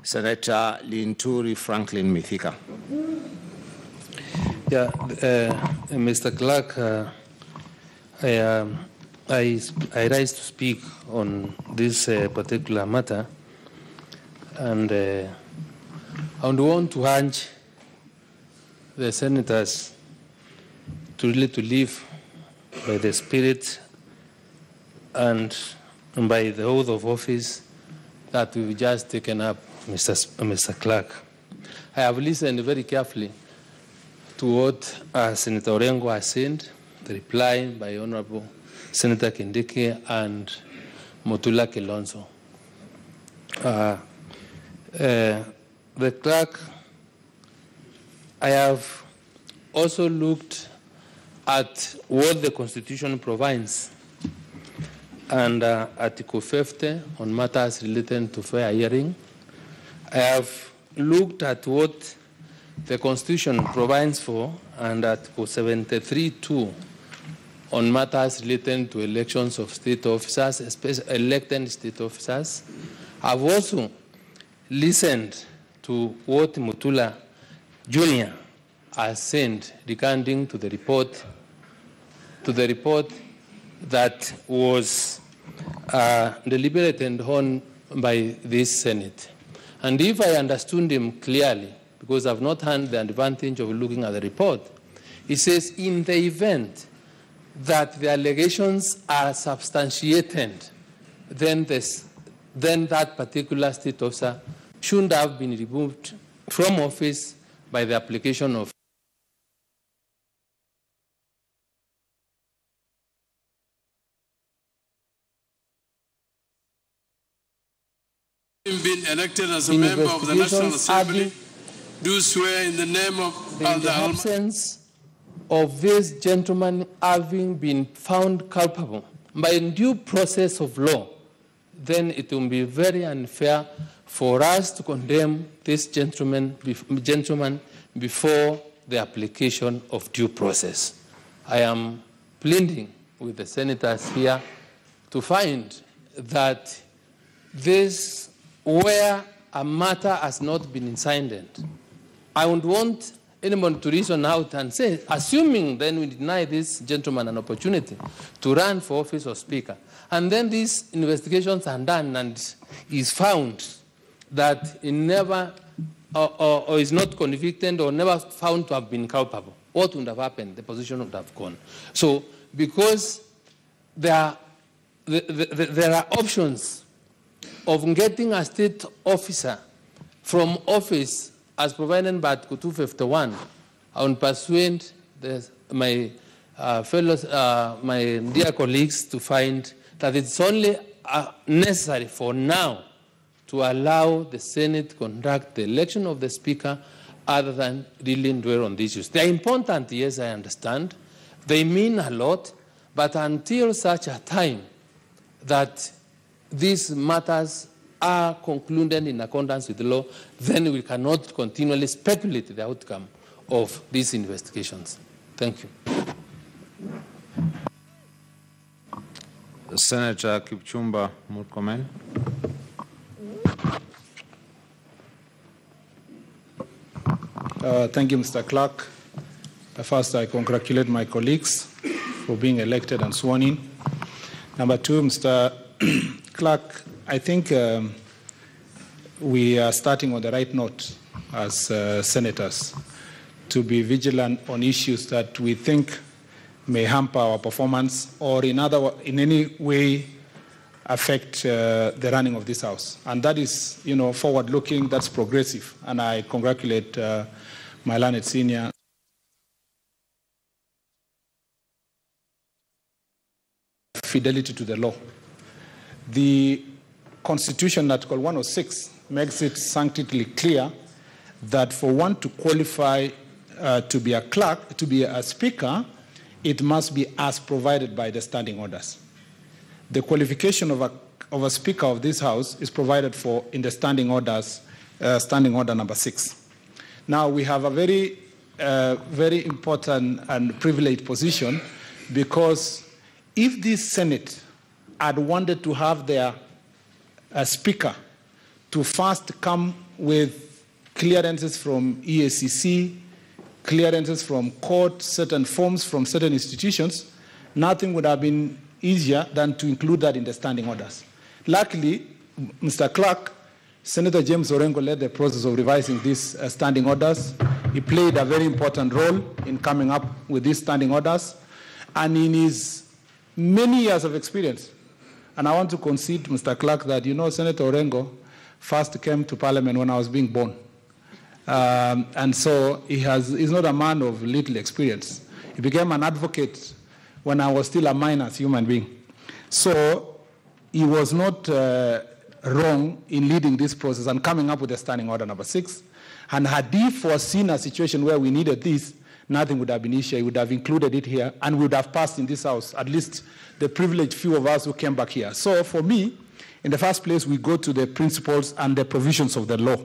Senator Linturi Franklin Mithika. Yeah, Mr. Clerk, I rise to speak on this particular matter, and I want to urge the senators to really to live by the spirit and by the oath of office that we've just taken up, Mr. Clerk. I have listened very carefully to what Senator Orengo has said, the reply by Honorable Senator Kindiki and Mutula Kilonzo. The clerk, I have also looked at what the Constitution provides, and Article 50 on matters related to fair hearing. I have looked at what the Constitution provides for, and Article 73(2) on matters relating to elections of state officers, especially elected state officers. I've also listened to what Mutula Jr. has sent regarding to the report that was deliberated on by this Senate. And if I understood him clearly, because I've not had the advantage of looking at the report, he says in the event that the allegations are substantiated, then that particular state officer shouldn't have been removed from office by the application of been elected as a member of the National Assembly, do swear in the name of in the absence of this gentleman having been found culpable by due process of law, then it will be very unfair for us to condemn this gentleman before the application of due process. I am pleading with the senators here to find that this, where a matter has not been decided, I would want anyone to reason out and say, assuming then we deny this gentleman an opportunity to run for office of Speaker, and then these investigations are done and is found that he never or is not convicted or never found to have been culpable, what would have happened? The position would have gone. So because there are options of getting a state officer from office as provided by Article 251, I would persuade my fellows, my dear colleagues, to find that it's only necessary for now to allow the Senate to conduct the election of the Speaker other than really dwell on these issues. They are important, yes, I understand. They mean a lot, but until such a time that these matters are concluded in accordance with the law, then we cannot continually speculate the outcome of these investigations. Thank you. Senator Kipchumba Murkomen. Thank you, Mr. Clerk. First, I congratulate my colleagues for being elected and sworn in. Number two, Mr. Clerk, I think we are starting on the right note as senators to be vigilant on issues that we think may hamper our performance or in any way affect the running of this House. And that is, forward-looking, that's progressive. And I congratulate my learned senior. Fidelity to the law. The Constitution, Article 106, makes it sanctity clear that for one to qualify to be a clerk, to be a speaker, it must be as provided by the standing orders. The qualification of a speaker of this House is provided for in the standing orders, standing order number 6. Now we have a very, very important and privileged position, because if this Senate had wanted to have their speaker to first come with clearances from EACC, clearances from court, certain forms from certain institutions, nothing would have been easier than to include that in the standing orders. Luckily, Mr. Clerk, Senator James Orengo led the process of revising these standing orders. He played a very important role in coming up with these standing orders. And in his many years of experience, and I want to concede to Mr. Clerk that, you know, Senator Orengo first came to Parliament when I was being born. And so he's not a man of little experience. He became an advocate when I was still a minor human being. So he was not wrong in leading this process and coming up with a standing order number 6. And had he foreseen a situation where we needed this, nothing would have been easier. He would have included it here and would have passed in this House, at least the privileged few of us who came back here. So for me, in the first place, we go to the principles and the provisions of the law.